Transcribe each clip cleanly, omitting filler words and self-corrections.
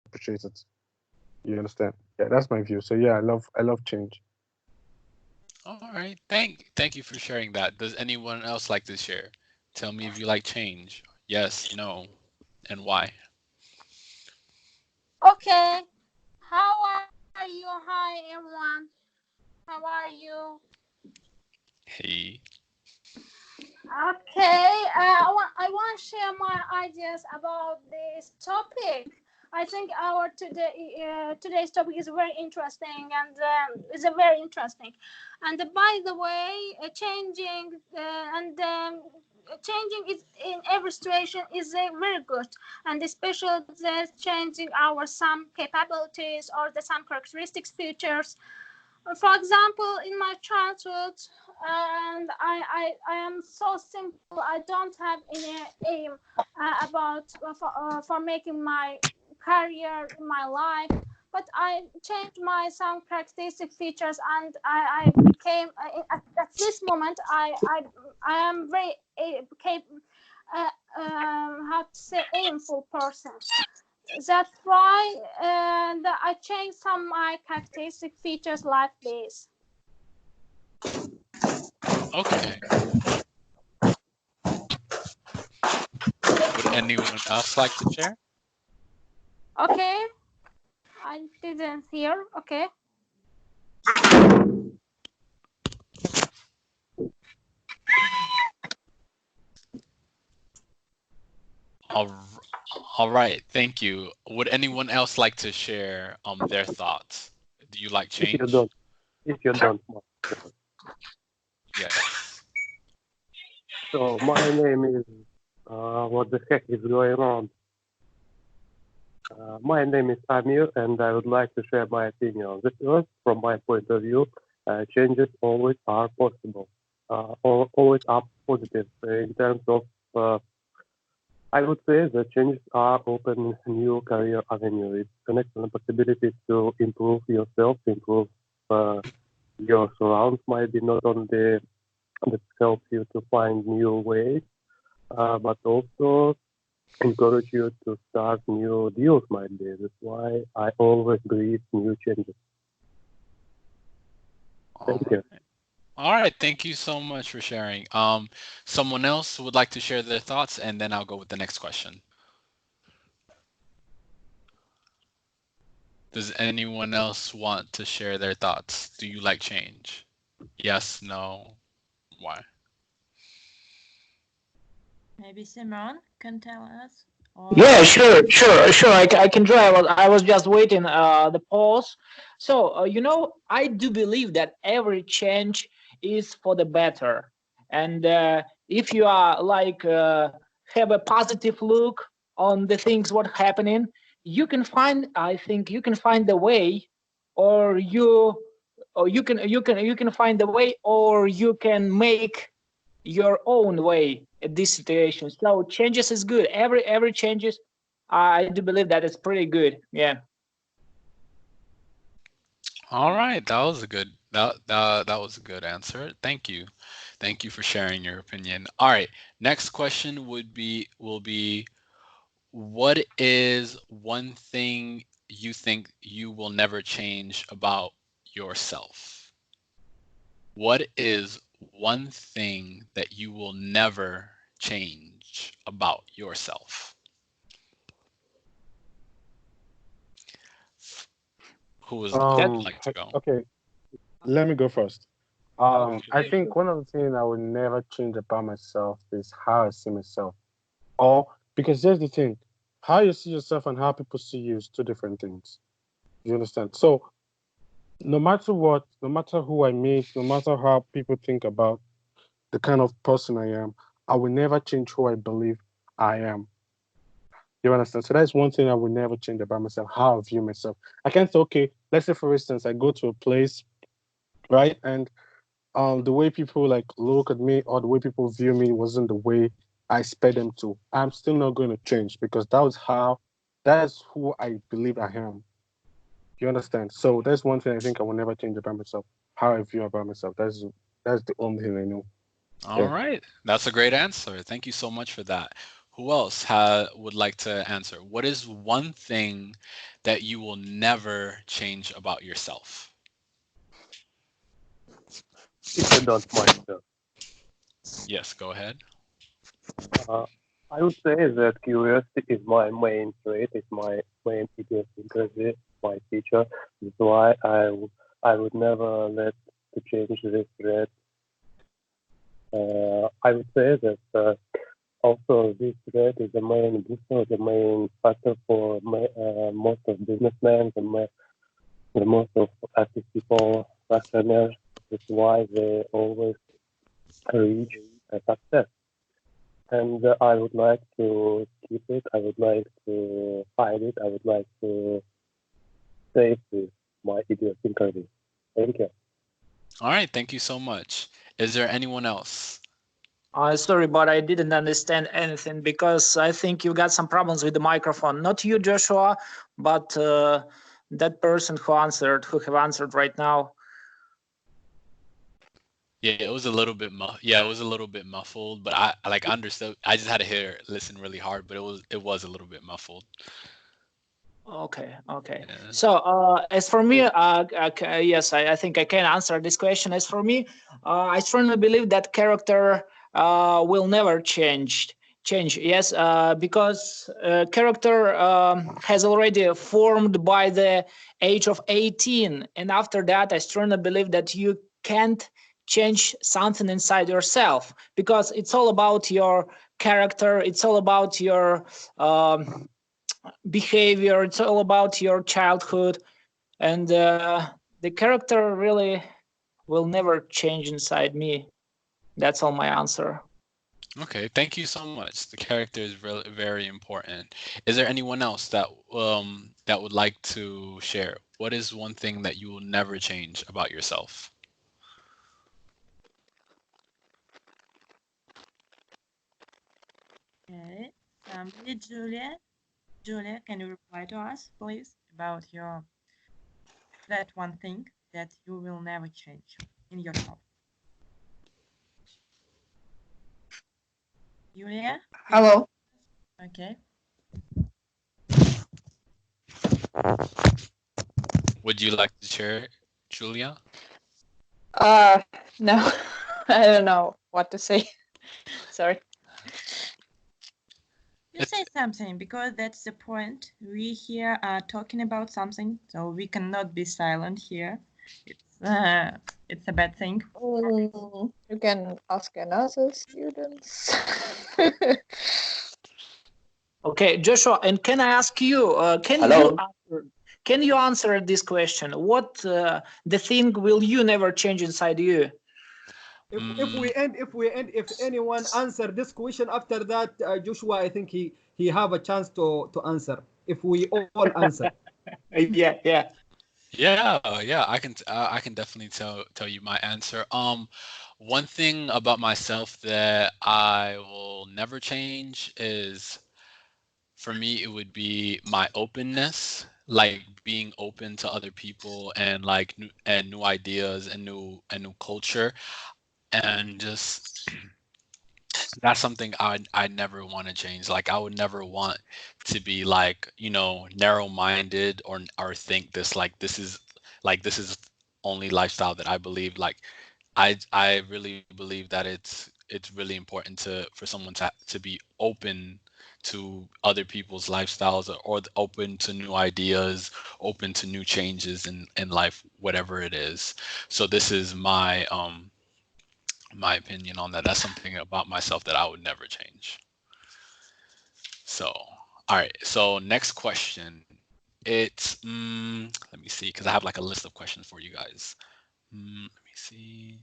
appreciate it. You understand? Yeah, that's my view. So yeah, I love change. All right. Thank you for sharing that. Does anyone else like to share? Tell me if you like change. Yes, no, and why. Okay. How are you? Hi, everyone. How are you? Hey. Okay. I want to share my ideas about this topic. I think our today's topic is very interesting and is a very interesting. And by the way, and changing is in every situation is very good, and especially the changing our some capabilities or the some characteristics features. For example, in my childhood, and I am so simple. I don't have any aim for making my career in my life, but I changed my some characteristic features, and I became at this moment I am very how to say aimful person. That's why I changed some my characteristic features like this. Okay. Would anyone else like to share? Okay, I didn't hear. Okay. All, all right. Thank you. Would anyone else like to share their thoughts? Do you like If you change? don't, if you don't mind. Yes. So my name is, what the heck is going on? My name is Amir, and I would like to share my opinion. The first, from my point of view, changes always are possible, always are positive in terms of. I would say that changes are open new career avenue. It's an excellent possibility to improve yourself, improve uh, your surrounds. Might be not only that help you to find new ways, but also encourage you to start new deals might be. That's why I always breathe new changes. All Thank you. right. All right. Thank you so much for sharing. Someone else would like to share their thoughts, and then I'll go with the next question. Does anyone else want to share their thoughts? Do you like change? Yes, no, why? Maybe Simran can tell us. Yeah, Or sure. I can try. I was just waiting the pause. So, I do believe that every change is for the better. And if you are like have a positive look on the things what happening, I think you can find the way, or you can find the way, or you can make your own way at this situation. So changes is good. Every changes, I do believe that it's pretty good. Yeah. All right, that was a good that was a good answer. Thank you. Thank you for sharing your opinion. All right, next question will be what is one thing you think you will never change about yourself? What is one thing that you will never change about yourself? Who would That like to go? Okay, let me go first. I yeah, think sure. one of the things I would never change about myself is how I see myself. Or because here's the thing, how you see yourself and how people see you is two different things. You understand? So no matter what, no matter who I meet, no matter how people think about the kind of person I am, I will never change who I believe I am. You understand? So that's one thing I will never change about myself, how I view myself. I can't say, okay, let's say for instance, I go to a place, right? And the way people like look at me or the way people view me wasn't the way I expect them to. I'm still not going to change because that is who I believe I am. You understand? So that's one thing I think I will never change about myself. How I view about myself. That's the only thing I know. All Yeah. right. That's a great answer. Thank you so much for that. Who else would like to answer? What is one thing that you will never change about yourself? If you don't mind, sir. Yes, go ahead. I would say that curiosity is my main trait, it's my main idiosyncrasy, my feature. That's why I would never let to change this trait. I would say that also this trait is the main booster, the main factor for most of businessmen and the most of active people, entrepreneurs. That's why they always reach success. And I would like to keep it. I would like to hide it. I would like to save this, my idiosyncrasy. Thank you. All right, thank you so much. Is there anyone else? Sorry, but I didn't understand anything because I think you got some problems with the microphone. Not you, Joshua, but that person who have answered right now. Yeah, it was a little bit it was a little bit muffled, but I understood. I just had to listen really hard, but it was a little bit muffled. Okay. Yeah. So as for me, yes, I think I can answer this question. As for me, I strongly believe that character will never change. Yes, because character has already formed by the age of 18, and after that, I strongly believe that you can't change something inside yourself because it's all about your character. It's all about your behavior. It's all about your childhood, and the character really will never change inside me. That's all my answer. Okay, thank you so much. The character is really very important. Is there anyone else that that would like to share? What is one thing that you will never change about yourself? Okay. Julia. Julia, can you reply to us, please, about that one thing that you will never change in yourself? Julia? Hello. Okay. Would you like to share, Julia? No, I don't know what to say. Sorry. You say something because that's the point. We here are talking about something, so we cannot be silent here. It's a bad thing. You can ask another students. Okay, Joshua, and can I ask you? Can you answer this question? What the thing will you never change inside you? If anyone answer this question after that, Joshua, I think he have a chance to answer. If we all answer. Yeah. I can definitely tell you my answer. One thing about myself that I will never change is, for me, it would be my openness, like being open to other people and like new ideas and new culture, and just that's something I never want to change. Like I would never want to be like, narrow-minded or think this is only lifestyle that I believe. Like I really believe that it's really important for someone to be open to other people's lifestyles, or open to new ideas, open to new changes in life, whatever it is. So this is my opinion on that. That's something about myself that I would never change. So, all right. So next question. It's let me see, because I have like a list of questions for you guys. Let me see.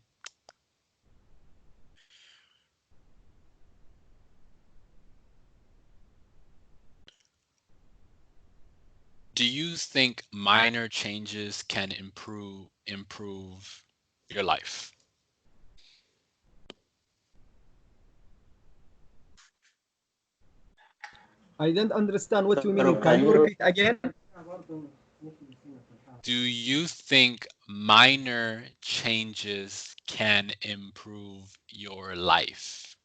Do you think minor changes can improve your life? I don't understand what you mean. Can you repeat again? Do you think minor changes can improve your life?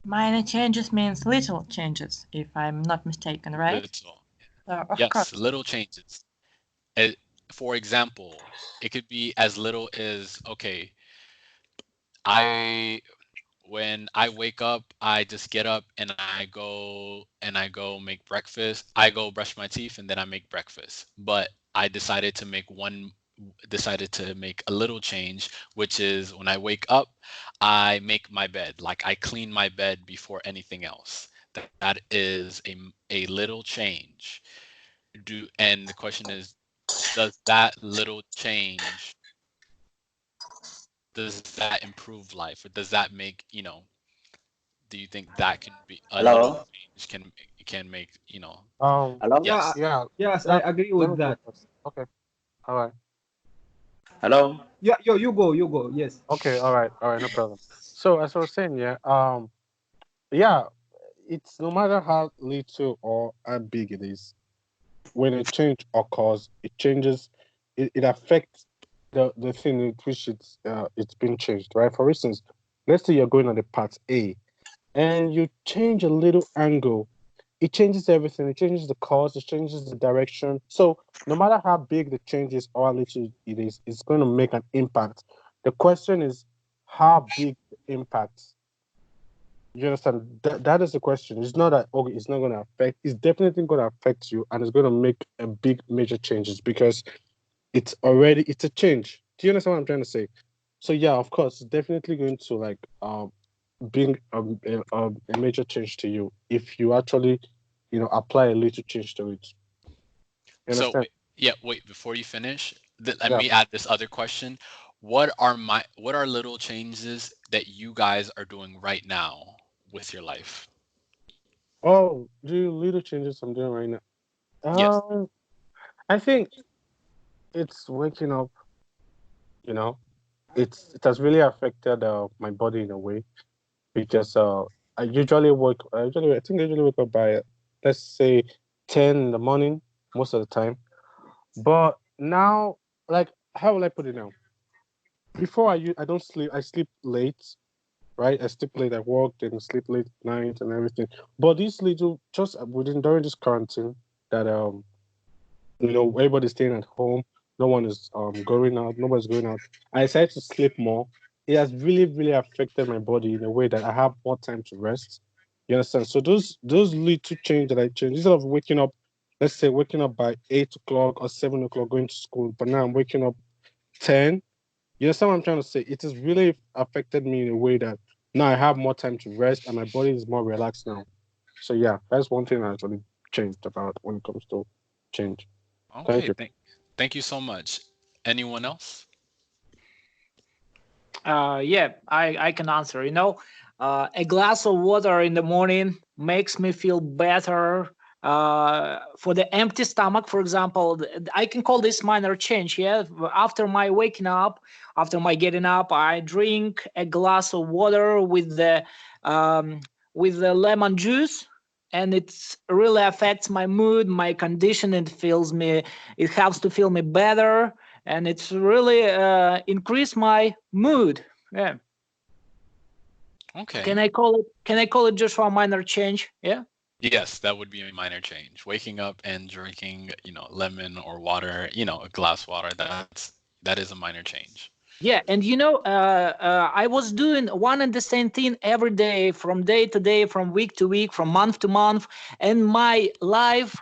Minor changes means little changes, if I'm not mistaken, right? Little. Of Yes, course. little changes. For example, it could be as little as, okay, I when I wake up, I just get up and I go make breakfast. I go brush my teeth and then I make breakfast. But I decided to make a little change, which is when I wake up, I make my bed. Like I clean my bed before anything else. That is a little change. And the question is, does that little change, does that improve life, or does that make, do you think that can be a little Hello? change can make, Um, Hello? Yeah, yes. yeah, yes, I let, agree let with me go that. first. Okay, all right. Hello? Yeah, you go, you go. Yes. Okay, all right, no problem. So as I was saying, yeah, it's no matter how little or how big it is, when a change occurs, it changes, it affects the thing in which it's been changed, right? For instance, let's say you're going on the part A and you change a little angle, it changes everything. It changes the course, it changes the direction. So no matter how big the change is or how little it is, it's going to make an impact. The question is how big the impact. You understand? That is the question. It's not that okay, it's not going to affect. It's definitely going to affect you, and it's going to make a big major changes because it's a change. Do you understand what I'm trying to say? So yeah, of course, it's definitely going to like bring a major change to you if you actually apply a little change to it. You So understand? yeah, wait, before you finish, let Yeah. me add this other question. What are little changes that you guys are doing right now with your life? Oh, do little changes I'm doing right now. Yes. I think it's waking up. You know, it has really affected my body in a way because I think I usually wake up by let's say 10 in the morning most of the time. But now, like, how will I put it now? Before I don't sleep. I sleep late, right? I sleep late at work, then sleep late at night and everything. But this little, just within during this quarantine, that everybody's staying at home. No one is going out. Nobody's going out. I decided to sleep more. It has really, really affected my body in a way that I have more time to rest. You understand? So those little change that I changed instead of waking up, let's say waking up by 8 o'clock or 7 o'clock going to school, but now I'm waking up 10. You understand what I'm trying to say? It has really affected me in a way that now I have more time to rest and my body is more relaxed now. So yeah, that's one thing I actually changed about when it comes to change. Thank Okay, you. thank you so much. Anyone else? Yeah, I can answer. A glass of water in the morning makes me feel better. For the empty stomach, for example, I can call this minor change. Yeah, after my waking up, after my getting up, I drink a glass of water with the lemon juice, and it really affects my mood, my condition. It helps to feel me better, and it's really increased my mood. Yeah. Okay. Can I call it just for a minor change? Yeah. Yes, that would be a minor change. Waking up and drinking, lemon or water, a glass water, that is a minor change. Yeah, and I was doing one and the same thing every day, from day to day, from week to week, from month to month, and my life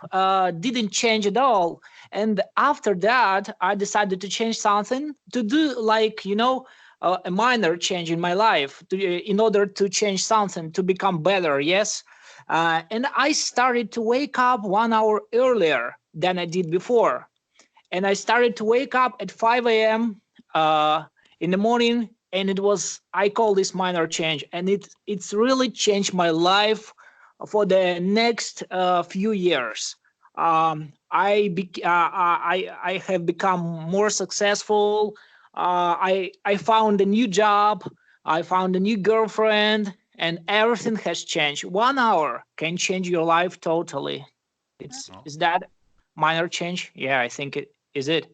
didn't change at all. And after that, I decided to change something to do, like a minor change in my life, in order to change something to become better. Yes, and I started to wake up 1 hour earlier than I did before, and I started to wake up at 5 a.m. In the morning, and I call this minor change, and it's really changed my life for the next few years. I have become more successful. I found a new job. I found a new girlfriend, and everything has changed. 1 hour can change your life totally. Oh, Is that minor change? Yeah, I think it is. It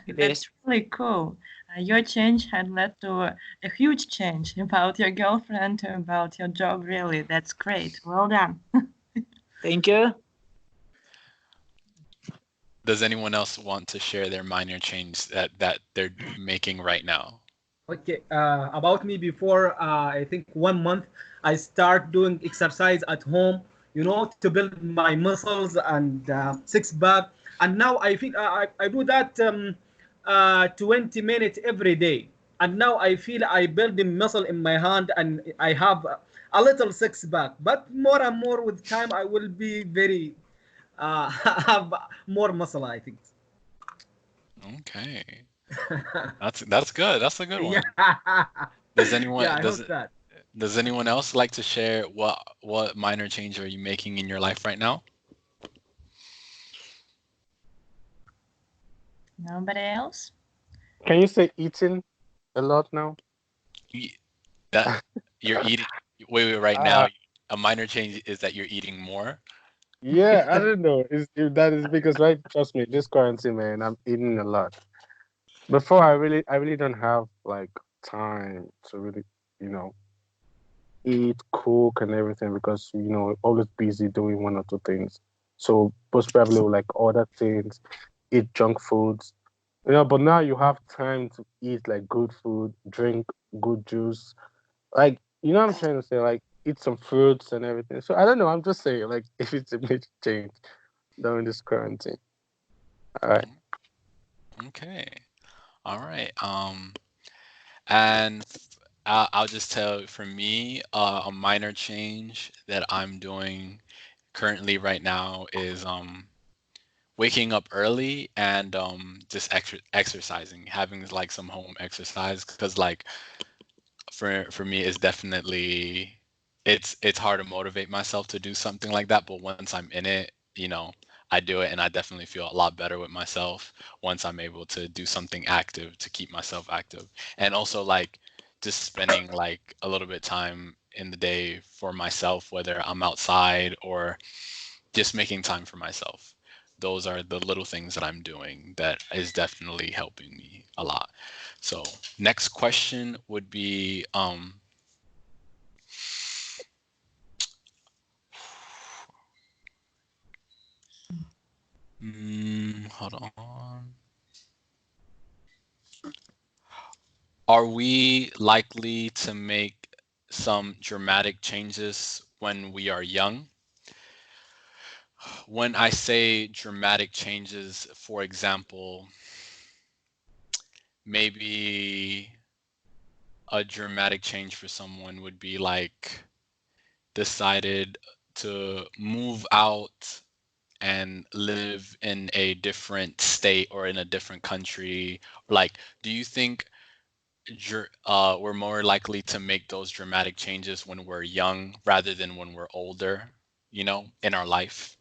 That's is. really cool. Your change had led to a huge change about your girlfriend, about your job. Really, that's great. Well done. Thank you. Does anyone else want to share their minor change that they're making right now? Okay, about me before, I think 1 month, I start doing exercise at home, to build my muscles and six pack. And now I feel I do that 20 minutes every day. And now I feel I build the muscle in my hand and I have a little six pack. But more and more with time, I will be very, have more muscle, I think. Okay. That's good. That's a good one. Yeah. Does anyone Yeah, I hope that. does anyone else like to share what minor change are you making in your life right now? Nobody else? Can you say eating a lot now? That you're eating. Wait, right now, a minor change is that you're eating more. Yeah, I don't know. If that is because, like, trust me, this quarantine, man, I'm eating a lot. Before, I really don't have like time to really, you know, eat, cook, and everything because always busy doing one or two things. So most probably will, like, order things, eat junk foods, But now you have time to eat like good food, drink good juice, like what I'm trying to say, like eat some fruits and everything. So I don't know. I'm just saying, like, if it's a major change during this quarantine. All right. Okay. All right. And I'll just tell for me, a minor change that I'm doing currently right now is waking up early and just exercising, having like some home exercise because like for me it's definitely it's hard to motivate myself to do something like that, but once I'm in it, I do it and I definitely feel a lot better with myself once I'm able to do something active to keep myself active. And also like just spending like a little bit time in the day for myself, whether I'm outside or just making time for myself. Those are the little things that I'm doing that is definitely helping me a lot. So next question would be hold on. Are we likely to make some dramatic changes when we are young? When I say dramatic changes, for example, maybe a dramatic change for someone would be like decided to move out and live in a different state or in a different country. Like, do you think we're more likely to make those dramatic changes when we're young rather than when we're older, in our life?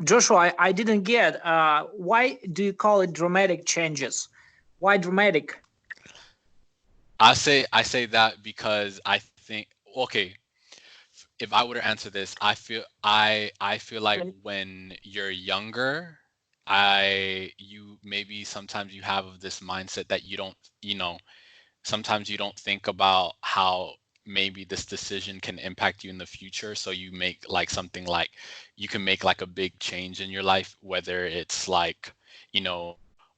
Joshua, I didn't get. Why do you call it dramatic changes? Why dramatic? I say that because I think, okay, if I were to answer this, I feel like when you're younger, you maybe sometimes you have this mindset that you don't, sometimes you don't think about how maybe this decision can impact you in the future. So you make like something like you can make like a big change in your life, whether it's like,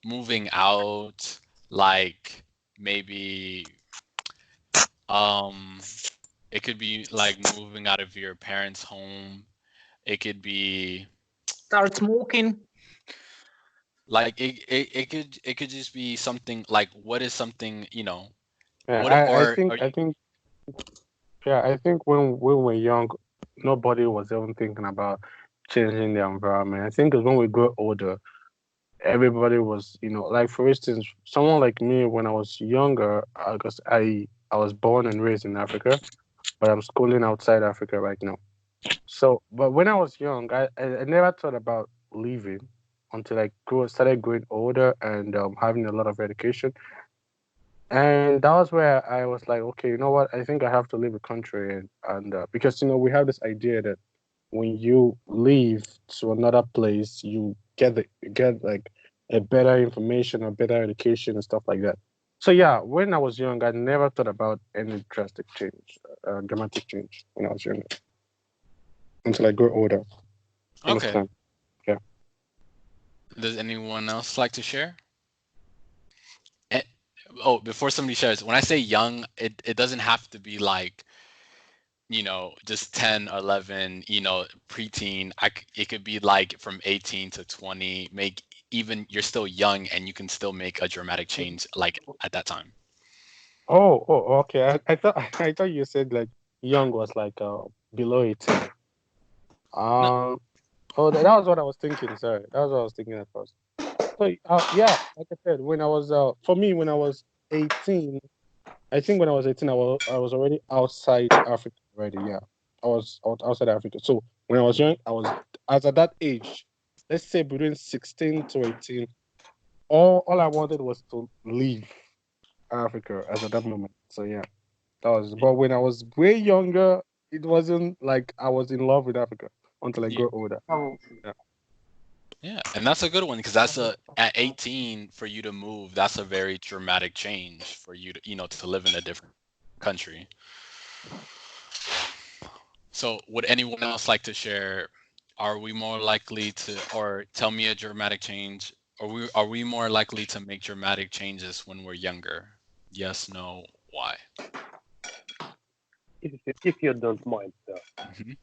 moving out, like maybe it could be like moving out of your parents' home. It could be Start smoking. like it could just be something like what is something, Yeah, what I, I or think are I you think yeah, I think when we're young, nobody was even thinking about changing the environment. I think 'cause when we grow older, everybody was, like, for instance, someone like me when I was younger, because I was born and raised in Africa, but I'm schooling outside Africa right now. So, but when I was young, I never thought about leaving until I started growing older and having a lot of education. And that was where I was like, okay, you know what? I think I have to leave the country, and because we have this idea that when you leave to another place, you get like a better information, a better education, and stuff like that. So yeah, when I was young, I never thought about any drastic change, dramatic change when I was younger until I grew older. Okay. Understand? Yeah. Does anyone else like to share? Eh, Oh, before somebody shares, when I say young, it doesn't have to be like, just 10 or 11, preteen. It could be like from 18 to 20. Even you're still young and you can still make a dramatic change like at that time. Okay. I thought I thought you said like young was like below 18. No, That was what I was thinking. Sorry, that was what I was thinking at first. So yeah, like I said, when I was for me when I was 18, I think when I was 18, I was already outside Africa already. Yeah, I was outside Africa. So when I was young, I was at that age. Let's say between 16 to 18. All I wanted was to leave Africa as at that moment. So yeah, that was. But when I was way younger, it wasn't like I was in love with Africa until I yeah, grew older. Yeah. yeah, and that's a good one because at 18 for you to move, that's a very dramatic change for you to live in a different country. So would anyone else like to share? Are we more likely to, or tell me a dramatic change? Are we more likely to make dramatic changes when we're younger? Yes, no, why? If you don't mind, sir. Mhm.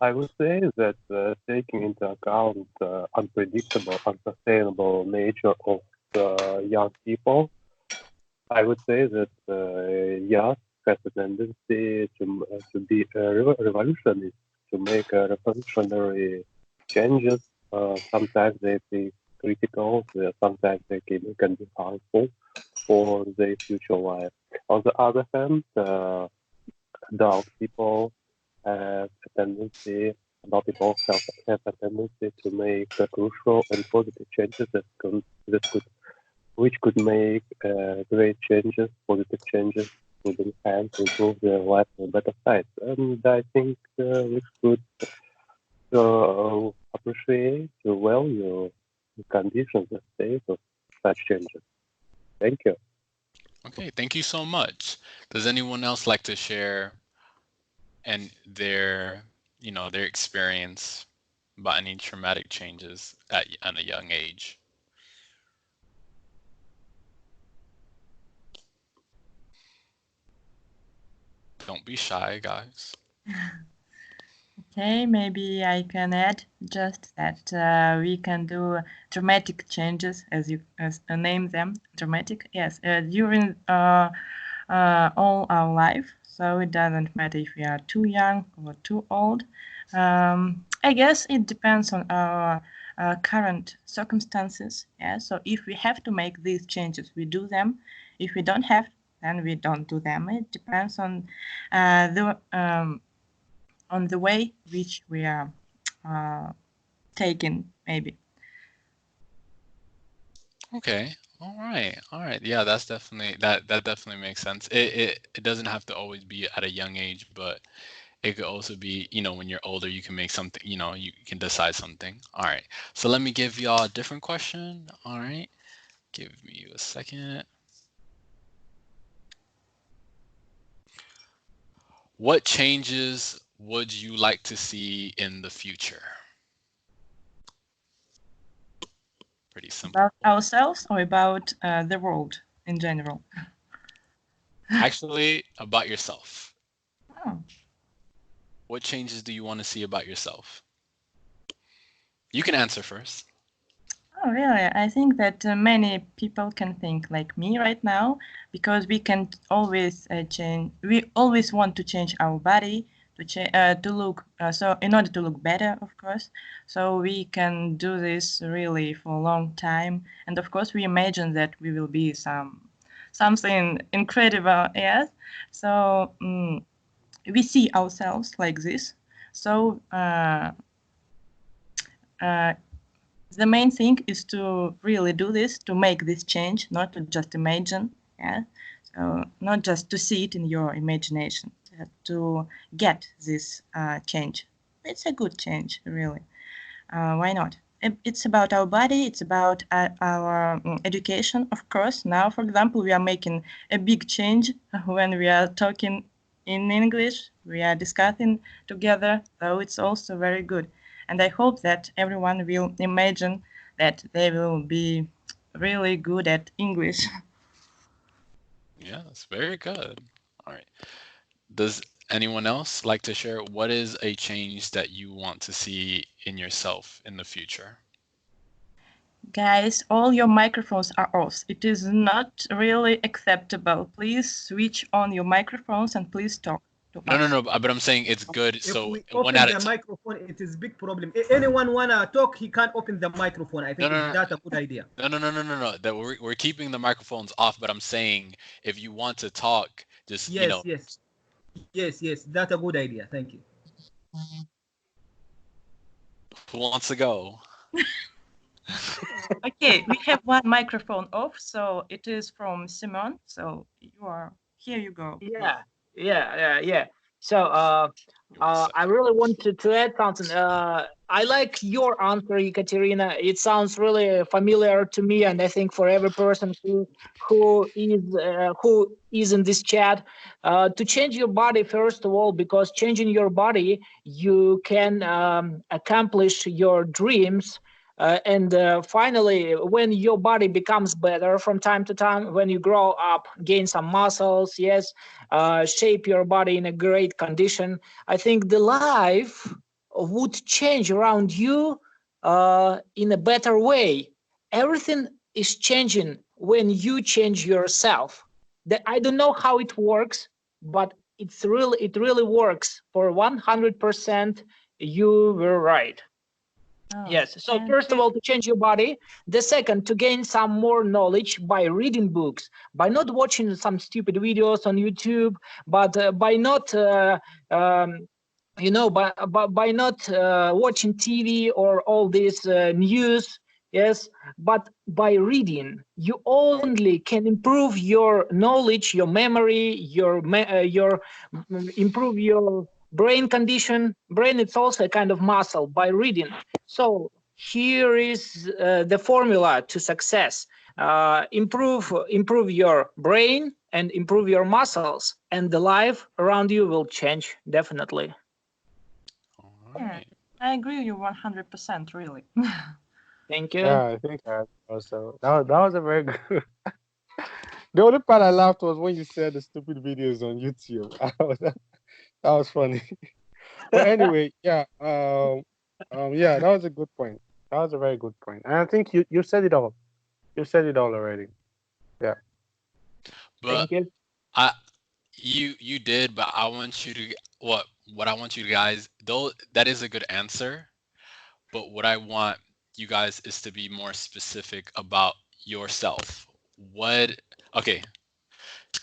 I would say that taking into account the unpredictable, unsustainable nature of young people, I would say that youth has a tendency to be revolutionary, to make revolutionary changes. Sometimes they be critical, sometimes they can be harmful for their future life. On the other hand, adult people have a tendency, adult people have a tendency to make crucial and positive changes which could make great changes, positive changes within hand to improve their life on a better side. And I think we should appreciate, value the conditions, the state of such changes. Thank you. Okay, thank you so much. Does anyone else like to share and their experience about any traumatic changes at a young age? Don't be shy, guys. Okay, maybe I can add just that we can do dramatic changes, as you name them, dramatic. Yes, during all our life. So it doesn't matter if we are too young or too old. I guess it depends on our current circumstances. Yeah. So if we have to make these changes, we do them. If we don't have, then we don't do them. It depends on the way which we are taking, maybe. Okay. All right. Yeah, that's definitely that definitely makes sense. It doesn't have to always be at a young age, but it could also be, when you're older, you can make something, you can decide something. All right. So let me give y'all a different question. All right. Give me a second. What changes would you like to see in the future? Pretty simple. About ourselves or about the world in general? Actually, about yourself. Oh. What changes do you want to see about yourself? You can answer first. Oh, really? I think that many people can think like me right now, because we can always change. We always want to change our body to look. So in order to look better, of course. So we can do this really for a long time, and of course we imagine that we will be something incredible. Yes. So we see ourselves like this. So. The main thing is to really do this, to make this change, not to just imagine, yeah. So not just to see it in your imagination, to get this change. It's a good change, really. Why not? it's about our body, it's about our education, of course. Now, for example, we are making a big change when we are talking in English, we are discussing together, so it's also very good. And I hope that everyone will imagine that they will be really good at English. Yeah, that's very good. All right. Does anyone else like to share what is a change that you want to see in yourself in the future? Guys, all your microphones are off. It is not really acceptable. Please switch on your microphones and please talk to No, us. but I'm saying it's good. If So we one open at a the time. microphone, it is big problem. Anyone wanna talk, he can't open the microphone. I think No. is that a good idea? No. That we're keeping the microphones off, but I'm saying if you want to talk, just Yes. That's a good idea. Thank you. who wants to go? Okay, we have one microphone off, so it is from Simon. So here you go. Yeah. So I really want to add something. I like your answer, Ekaterina. It sounds really familiar to me, and I think for every person who is in this chat, to change your body first of all, because changing your body, you can accomplish your dreams. And finally, when your body becomes better from time to time, when you grow up, gain some muscles, yes, shape your body in a great condition, I think the life would change around you in a better way. Everything is changing when you change yourself. I don't know how it works, but it really works. For 100%, you were right. Oh, Yes. So first of all, to change your body. The second, to gain some more knowledge by reading books, by not watching some stupid videos on YouTube, but by not, by not watching TV or all this news. Yes, but by reading, you only can improve your knowledge, your memory, improve your brain condition. Brain, it's also a kind of muscle by reading. So here is the formula to success. Improve your brain and improve your muscles, and the life around you will change definitely. All right. I agree with you 100%, really. Thank you. Yeah, I think I also that was a very good. The only part I laughed was when you said the stupid videos on YouTube. That was funny. But anyway, yeah, yeah, that was a good point. That was a very good point, and I think you said it all. You said it all already. Yeah. But Thank you. you did, but I want you to what I want you guys, though that is a good answer, but what I want you guys is to be more specific about yourself. Okay,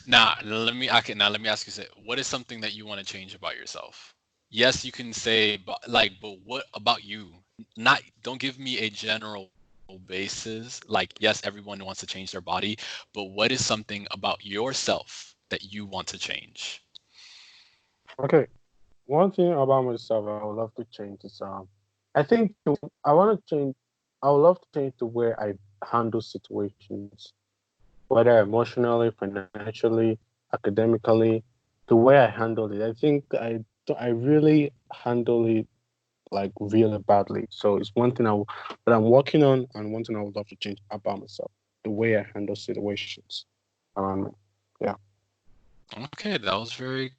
now let me ask you this. What is something that you want to change about yourself? Yes, you can say but what about you? Don't give me a general basis. Like, yes, everyone wants to change their body, but what is something about yourself that you want to change? Okay. One thing about myself I would love to change is I think I want to change. I would love to change the way I handle situations, whether emotionally, financially, academically, the way I handle it. I think I really handle it like really badly. So it's one thing that I'm working on, and one thing I would love to change about myself, the way I handle situations around me. Yeah. Okay, that was very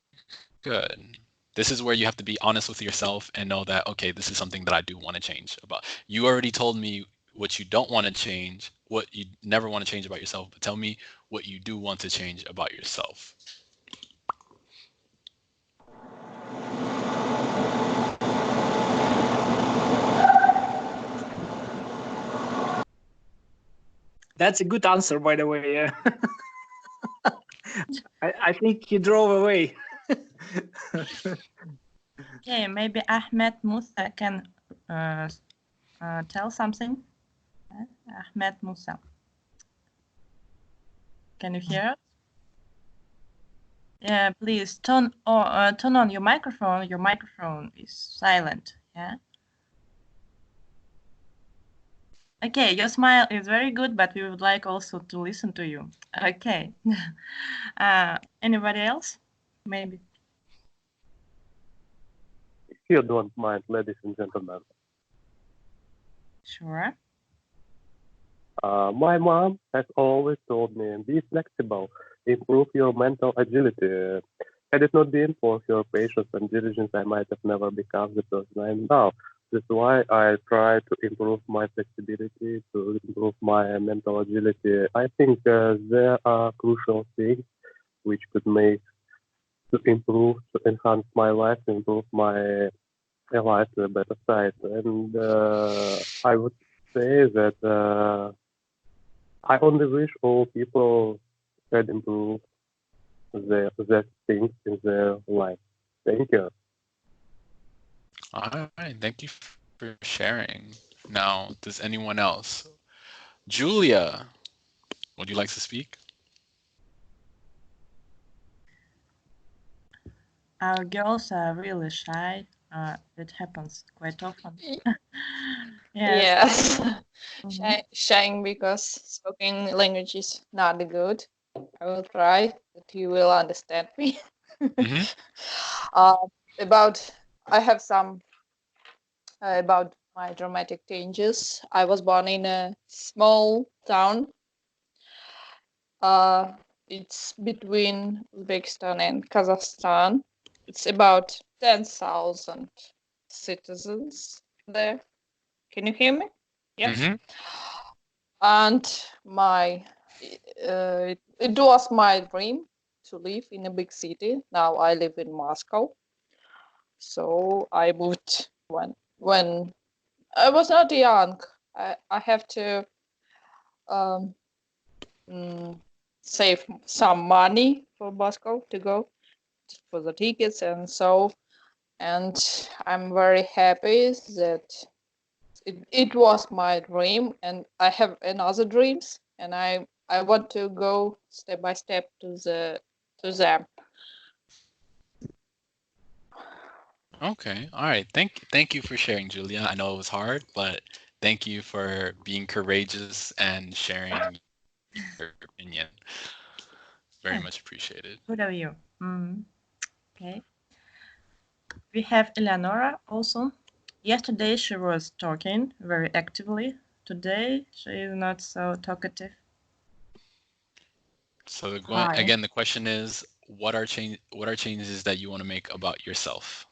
good. This is where you have to be honest with yourself and know that, okay, this is something that I do want to change about. You already told me what you don't want to change, what you never want to change about yourself, but tell me what you do want to change about yourself. That's a good answer, by the way. Yeah. I think he drove away. Okay, maybe Ahmed Musa can tell something. Ahmed Musa. Can you hear us? Yeah, please turn on your microphone. Your microphone is silent. Yeah. Okay, your smile is very good, but we would like also to listen to you. Okay. Anybody else? Maybe. If you don't mind, ladies and gentlemen. Sure. My mom has always told me, be flexible, improve your mental agility. Had it not been for your patience and diligence, I might have never become the person I am now. That's why I try to improve my flexibility, to improve my mental agility. I think there are crucial things which could make to improve, to enhance my life, to improve my life to a better side. And I would say that I only wish all people had improved their things in their life. Thank you. All right, thank you for sharing. Now, does anyone else? Julia, would you like to speak? Our girls are really shy. It happens quite often. Yes. Mhm. Shying because spoken language is not good. I will try that you will understand me. Mm-hmm. About I have some about my dramatic changes. I was born in a small town. It's between Uzbekistan and Kazakhstan. It's about 10,000 citizens there. Can you hear me? Yes. Mm-hmm. And it was my dream to live in a big city. Now I live in Moscow. So I moved when I was not young. I have to um, save some money for Moscow to go for the tickets and so. And I'm very happy that it was my dream, and I have another dreams, and I want to go step by step to them. Okay. All right. Thank you for sharing, Julia. I know it was hard, but thank you for being courageous and sharing your opinion. Very Yeah. much appreciated. Good of you. Okay. We have Eleonora also. Yesterday she was talking very actively. Today she is not so talkative. So Hi. again, the question is, what are changes that you want to make about yourself?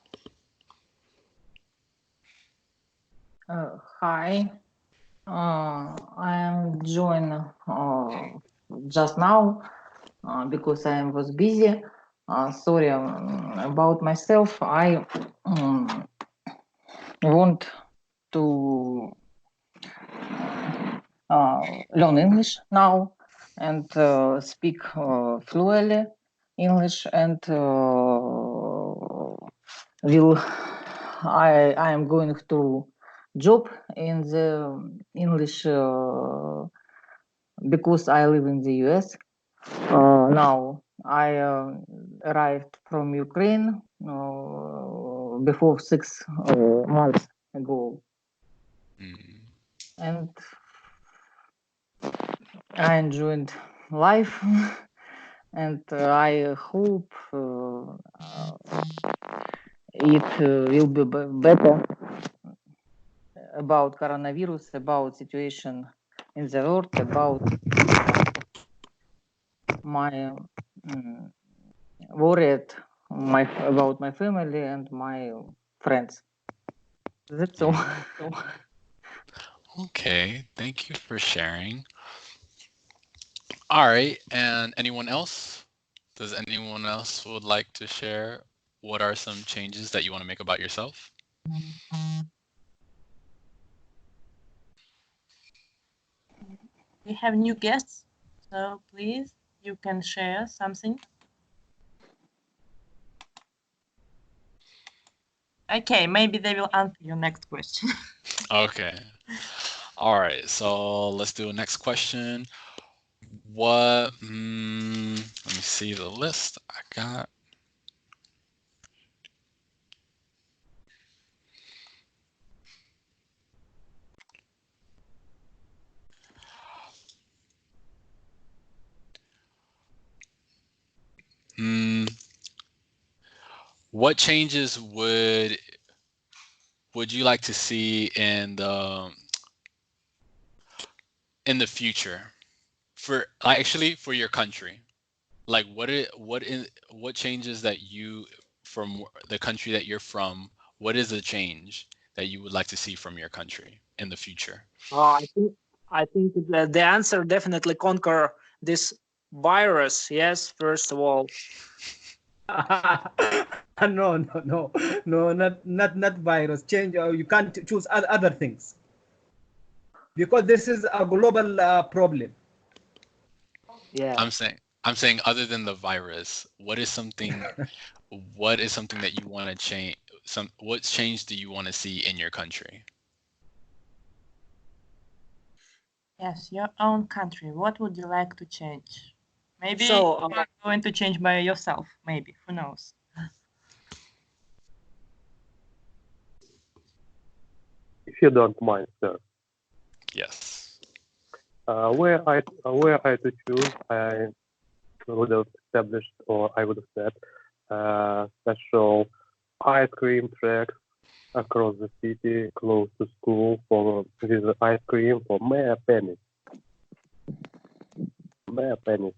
Hi. I am joined just now because I was busy. Sorry about myself. I want to learn English now and speak fluently English, and will I am going to job in the English because I live in the US. Now I arrived from Ukraine before 6 months ago, and I enjoyed life. And I hope it will be better about coronavirus, about situation in the world, about my worried about my family and my friends. That's all. Okay, thank you for sharing. All right, and anyone else? Does anyone else would like to share what are some changes that you want to make about yourself? We have new guests, so please you can share something. Okay, maybe they will answer your next question. Okay. All right, so let's do a next question. What, let me see the list I got. What changes would you like to see in the future for your country? Like what changes that you from the country that you're from, what is the change that you would like to see from your country in the future? I think the answer definitely conquer this virus. Yes, first of all. No, not virus. Change. You can't choose other things because this is a global problem. Yeah. I'm saying other than the virus, what is something that you want to change? What change do you want to see in your country? Yes, your own country. What would you like to change? Maybe So, you're going to change by yourself. Maybe, who knows? If you don't mind, sir. Yes. Where I to choose, I would have established, or I would have said, special ice cream tracks across the city, close to school, with ice cream for mere pennies. Mere pennies.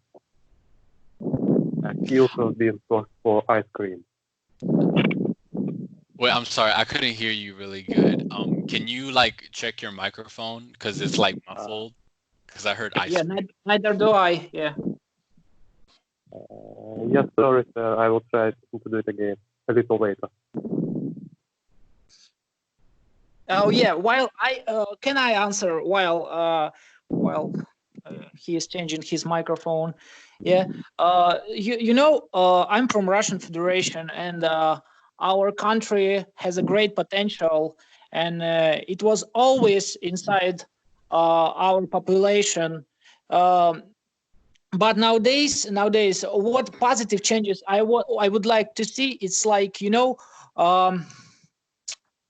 Queues have been sourced for ice cream. Wait, I'm sorry, I couldn't hear you really good. Can you like check your microphone because it's like muffled? Because I heard ice. Yeah, neither do I. Yeah. Yes, sorry, sir. I will try to do it again a little later. Oh yeah. While can I answer while he is changing his microphone? Yeah. I'm from Russian Federation, and our country has a great potential, and it was always inside our population. But nowadays, what positive changes I would like to see? It's like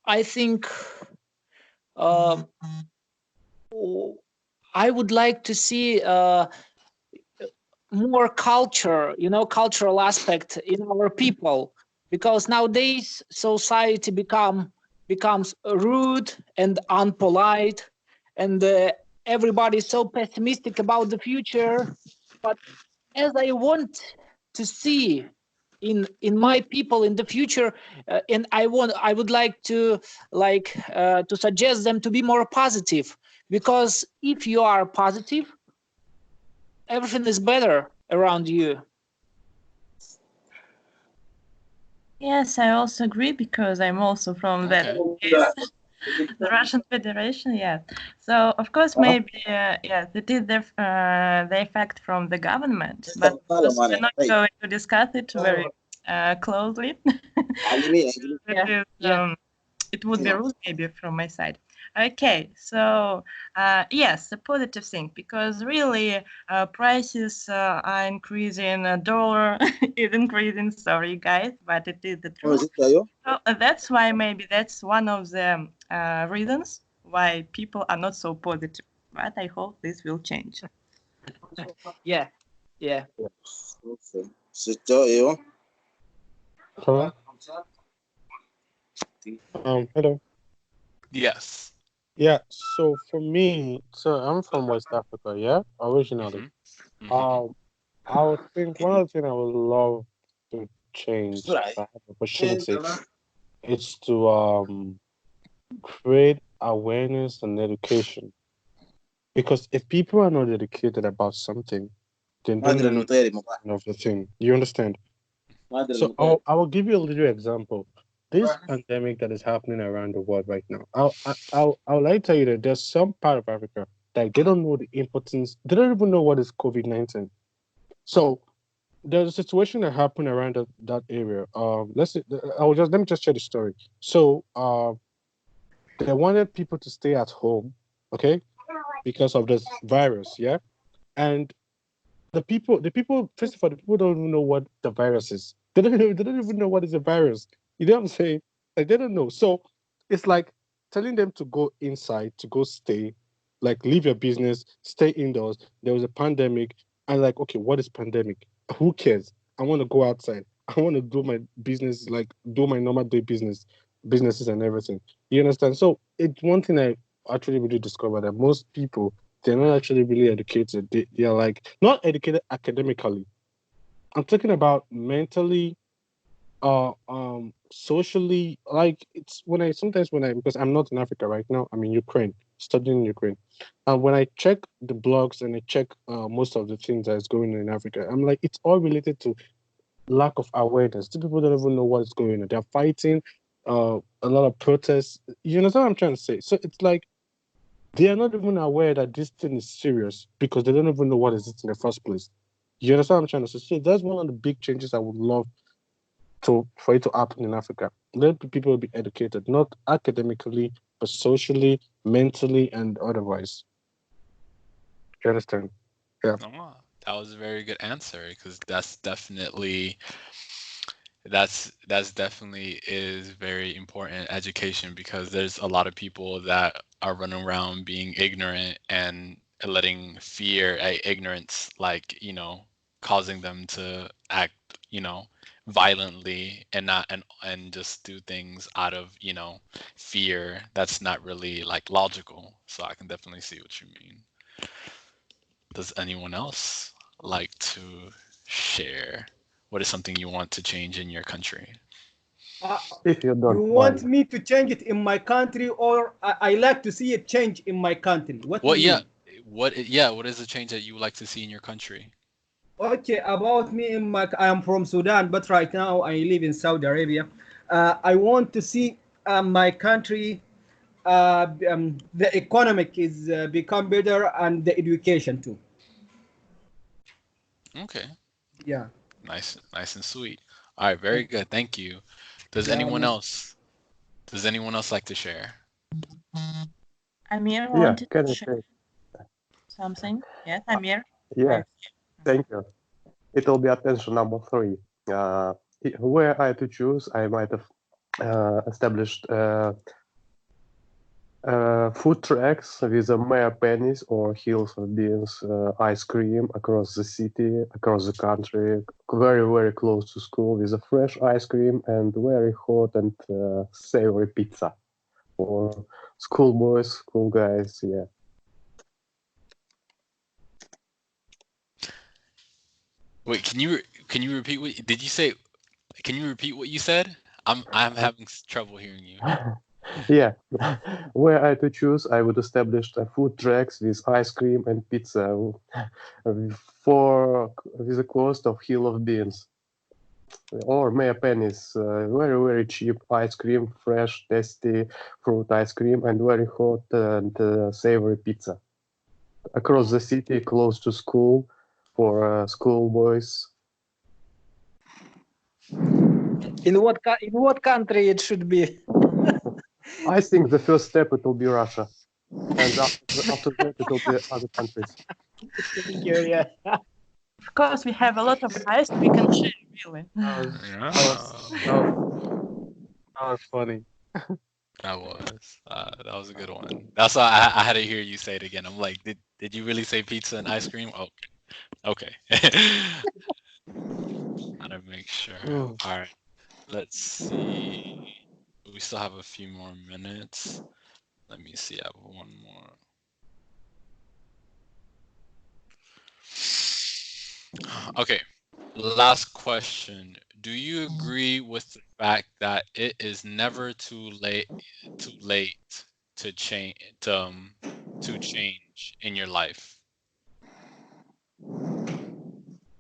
I think I would like to see more culture, cultural aspect in our people, because nowadays society becomes rude and unpolite, and everybody's so pessimistic about the future. But as I want to see in my people in the future, and I would like to suggest them to be more positive, because if you are positive, everything is better around you. Yes, I also agree because I'm also from that case, the Russian Federation. Yeah, so of course maybe yes, it is the effect from the government, but we're not going to discuss it very closely. It would be rude maybe from my side. Okay, so yes, a positive thing, because really prices are increasing, dollar is increasing, sorry guys, but it is the truth. So that's why maybe that's one of the reasons why people are not so positive, but I hope this will change. Yeah. Hello? Hello. Yes. Yeah, so for me, so I'm from West Africa, yeah, originally. I would think one of the things I would love to change if I have the opportunity is to create awareness and education. Because if people are not educated about something, then don't really know the thing. You understand? So I will give you a little example. This pandemic that is happening around the world right now, I would like to tell you that there's some part of Africa that they don't know the importance. They don't even know what is COVID-19. So there's a situation that happened around that area. Let me just share the story. So they wanted people to stay at home, okay, because of this virus, yeah. And the people, first of all, the people don't even know what the virus is. They don't even know what is a virus. You know what I'm saying? Like they don't know. So it's like telling them to go inside, to go stay, like leave your business, stay indoors. There was a pandemic, and like, okay, what is pandemic? Who cares? I want to go outside. I want to do my business, like do my normal day businesses and everything. You understand? So it's one thing I actually really discovered that most people, they're not actually really educated. They are like not educated academically. I'm talking about mentally, socially. Like it's when I sometimes when I because I'm not in Africa right now, I'm in Ukraine, studying in Ukraine. And when I check the blogs and I check most of the things that is going on in Africa, I'm like it's all related to lack of awareness. The people don't even know what's going on. They're fighting, a lot of protests. You know what I'm trying to say? So it's like they are not even aware that this thing is serious because they don't even know what is it in the first place. You understand what I'm trying to say? So that's one of the big changes I would love for it to happen in Africa. Let people be educated, not academically, but socially, mentally, and otherwise. You understand? Yeah. Oh, that was a very good answer because that's definitely is very important education because there's a lot of people that are running around being ignorant and letting fear, ignorance, like, causing them to act, violently and not and just do things out of, fear that's not really like logical. So I can definitely see what you mean. Does anyone else like to share? What is something you want to change in your country? If you You don't want mind. me to change it in my country, or I like to see it change in my country? What do What, you yeah, mean? what is the change that you would like to see in your country? Okay, about me, I am from Sudan, but right now I live in Saudi Arabia. I want to see my country, the economic is become better and the education too. Okay, Yeah. nice and sweet. All right, very good. Thank you. Does Yeah. anyone else? Does anyone else like to share? Amir Yeah, wanted can to I share say? something. Yes, Amir. Yeah, thank you. It will be attention number 3. Were I to choose, I might have established food trucks with a mayor pennies or hills of beans, ice cream across the city, across the country, very, very close to school with a fresh ice cream and very hot and savory pizza for school boys, school guys. Yeah. Wait, can you repeat what did you say? Can you repeat what you said? I'm having trouble hearing you. Yeah, were I to choose, I would establish food trucks with ice cream and pizza for with a cost of hill of beans or mayor pennies. Very, very cheap ice cream, fresh, tasty fruit ice cream, and very hot and savory pizza across the city, close to school for school boys. In what country it should be? I think the first step it will be Russia, and after that it will be other countries. Thank you. Yeah. Of course, we have a lot of ice we can share, really. Yeah. That was funny. That was a good one. That's why I had to hear you say it again. I'm like, did you really say pizza and ice cream? Oh, okay. Gotta make sure. Oh. All right, let's see. We still have a few more minutes. Let me see. I have one more. Okay, last question. Do you agree with the fact that it is never too late to change in your life?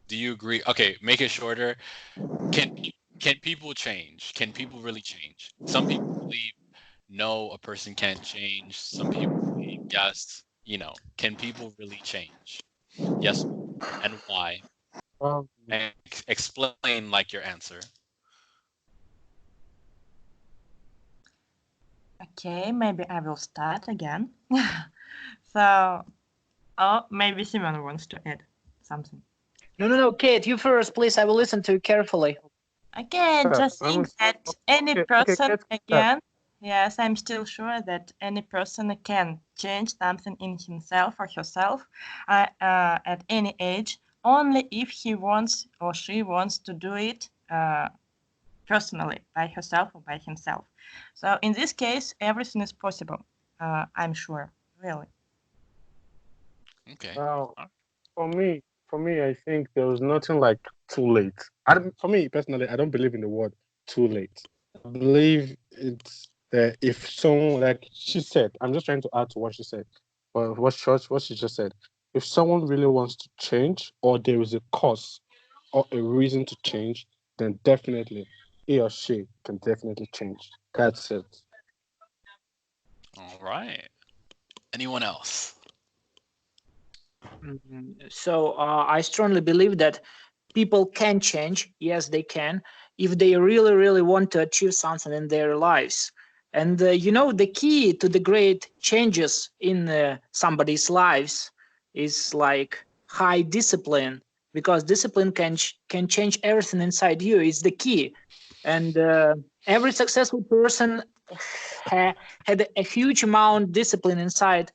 Do you agree? Okay, make it shorter. Can people change? Can people really change? Some people believe no, a person can't change. Some people believe yes. Can people really change? Yes, and why? Um, And explain like your answer. Okay, maybe I will start again. So, oh, maybe Simon wants to add something. No, Kate, you first, please. I will listen to you carefully. Okay, just I think was that any okay. person, Let's start. again, yes, I'm still sure that any person can change something in himself or herself at any age, only if he wants or she wants to do it personally by herself or by himself. So in this case, everything is possible. I'm sure, really. Okay. Now, for me, I think there was nothing like too late. For me personally, I don't believe in the word too late. I believe it's that if someone, like she said, I'm just trying to add to what she said, but what she just said. If someone really wants to change, or there is a cause or a reason to change, then definitely he or she can definitely change. That's it. All right. Anyone else? So I strongly believe that people can change. Yes, they can, if they really, really want to achieve something in their lives. And the key to the great changes in somebody's lives is like high discipline, because discipline can change everything inside you. It's the key. And every successful person had a huge amount of discipline inside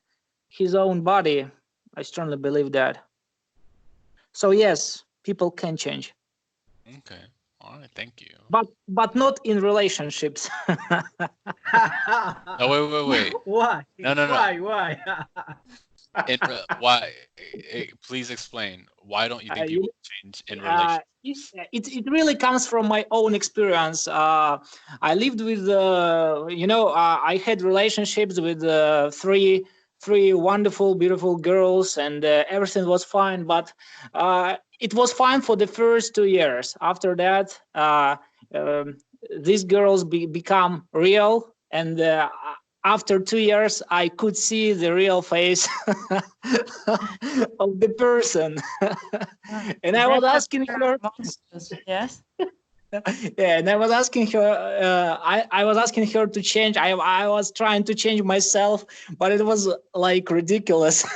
his own body. I strongly believe that. So yes, people can change, Okay. All right. Thank you. but not in relationships. Oh, wait. Why? No. Why? Why? Please explain. Why don't you think people change in relationships? It really comes from my own experience. I lived with I had relationships with three wonderful, beautiful girls, and everything was fine. But it was fine for the first 2 years. After that, these girls become real, and after 2 years, I could see the real face of the person. And I was asking her, yes. yeah, and I was asking her, I was asking her to change. I was trying to change myself, but it was like ridiculous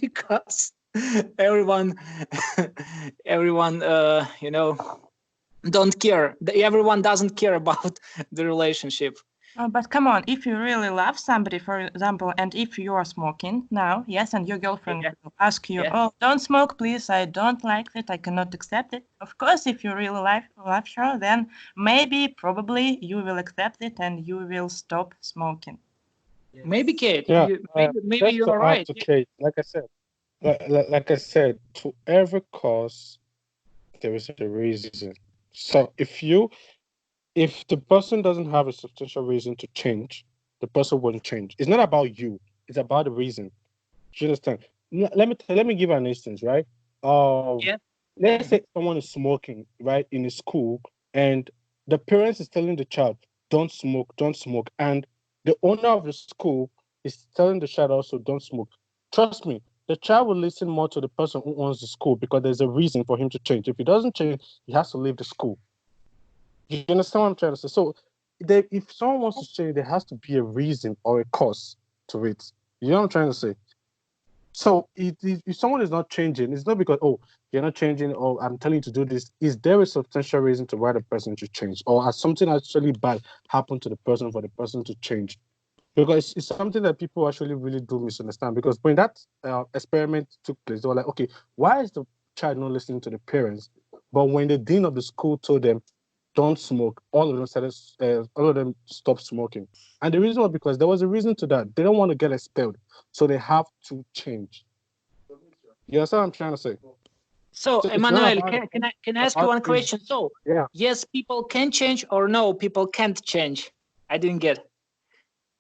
because everyone, don't care. Everyone doesn't care about the relationship. But come on, if you really love somebody, for example, and if you are smoking now, yes, and your girlfriend will ask you, oh, don't smoke, please, I don't like it, I cannot accept it. Of course, if you really love her, then probably you will accept it and you will stop smoking. Yes. Maybe, Kate, Yeah, maybe you are right. To Kate, like I said, to every cause there is a reason. So if the person doesn't have a substantial reason to change, the person won't change. It's not about you; it's about the reason. Do you understand? Let me give an instance, right? Yeah. Let's say someone is smoking, right, in a school, and the parents is telling the child, don't smoke," and the owner of the school is telling the child also, don't smoke. Trust me, the child will listen more to the person who owns the school because there's a reason for him to change. If he doesn't change, he has to leave the school. You understand what I'm trying to say? So, if someone wants to change, there has to be a reason or a cause to it. You know what I'm trying to say? So, if someone is not changing, it's not because, oh, you're not changing, or I'm telling you to do this. Is there a substantial reason to why the person should change? Or has something actually bad happened to the person for the person to change? Because it's something that people actually really do misunderstand. Because when that experiment took place, they were like, okay, why is the child not listening to the parents? But when the dean of the school told them, don't smoke, all of them stopped smoking. And the reason was because there was a reason to that. They don't want to get expelled, so they have to change. You understand what I'm trying to say? So, Emmanuel, can I ask you one question? So, yeah, yes, people can change, or no, people can't change? I didn't get.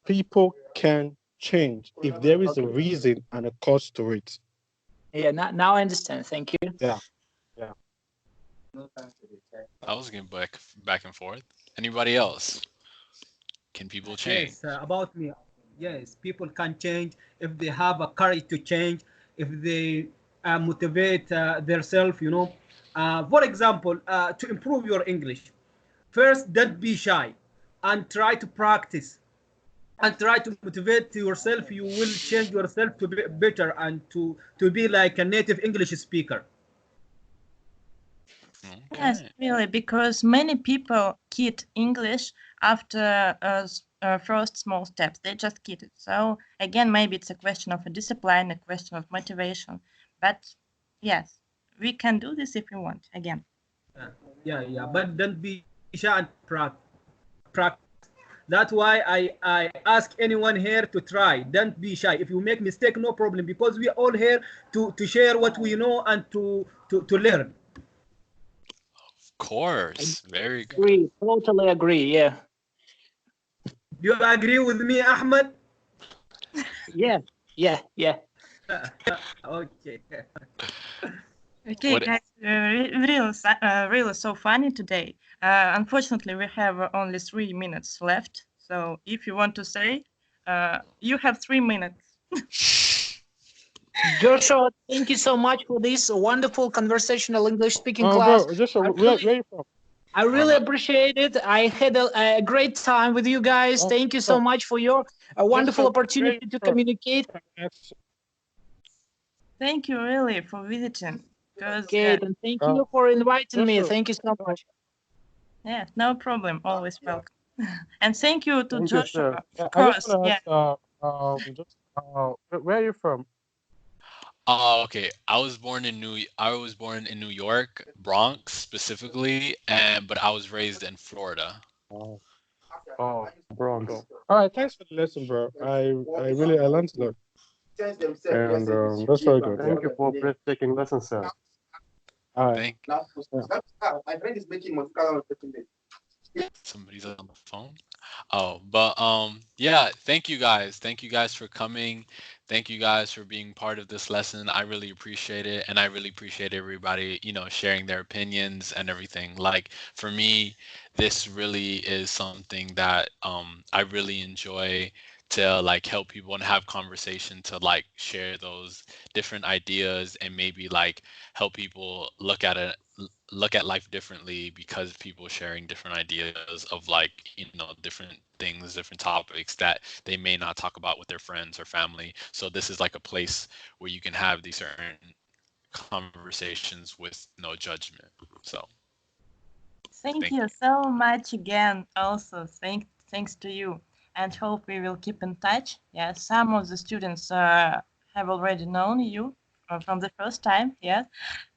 People can change if there is a reason and a cause to it. Yeah, now I understand. Thank you. Yeah. I was getting back and forth. Anybody else? Can people change? Yes, about me. Yes, people can change if they have a courage to change, if they motivate themselves, For example, to improve your English, first, don't be shy and try to practice and try to motivate yourself. You will change yourself to be better and to be like a native English speaker. Okay. Yes, really, because many people quit English after first small steps. They just quit it. So again, maybe it's a question of a discipline, a question of motivation. But yes, we can do this if we want. Again. Yeah. But don't be shy and practice. That's why I ask anyone here to try. Don't be shy. If you make mistake, no problem, because we all here to share what we know and to learn. Of course. Very good. Agree, totally agree. Yeah. Do you agree with me, Ahmed? Yeah. Okay. Okay, What- guys, really so funny today. Unfortunately, we have only 3 minutes left. So if you want to say, you have 3 minutes. Joshua, thank you so much for this wonderful conversational English speaking Oh, class. bro, Joshua, I where really, you from? I really appreciate it. I had a great time with you guys. Oh, Thank you so much for your wonderful Joshua, opportunity to communicate. Thank you really for visiting. Because Okay, and thank you for inviting me. Joshua, Thank you so much. yeah, no problem. Always welcome. And thank you to Thank you, Joshua. sir. Of I just course, want yeah. to ask, where are you from? Oh, okay. I was born in New York, Bronx specifically, but I was raised in Florida. Oh, Bronx. cool. All right, thanks for the lesson, bro. I learned a lot, and that's very good. Thank you for breathtaking lesson, sir. All right. Thank My friend is making mascara. somebody's on the phone. Oh, but yeah, thank you guys. Thank you guys for coming. Thank you guys for being part of this lesson. I really appreciate it, and I really appreciate everybody, sharing their opinions and everything. Like for me, this really is something that I really enjoy to like help people and have conversation to like share those different ideas and maybe like help people look at life differently because people sharing different ideas of like different things, different topics that they may not talk about with their friends or family. So this is like a place where you can have these certain conversations with no judgment. So Thank you so much again. Also, thanks to you, and hope we will keep in touch. Yeah, some of the students have already known you from the first time. Yes,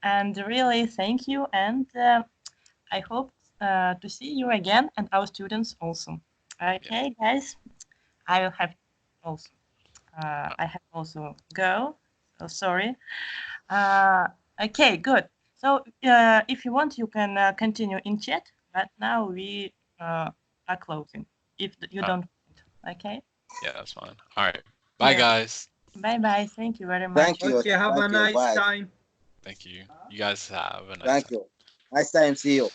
and really thank you, and I hope to see you again and our students also. Okay, guys, I will have also. I have also go. So sorry. Okay, good. So if you want, you can continue in chat. But now we are closing. If you don't want, okay? Yeah, that's fine. All right. Bye, guys. Bye bye. Thank you very much. Thank you. Okay, have a nice time. Thank you. You guys have a nice time. Thank you. Nice time. See you.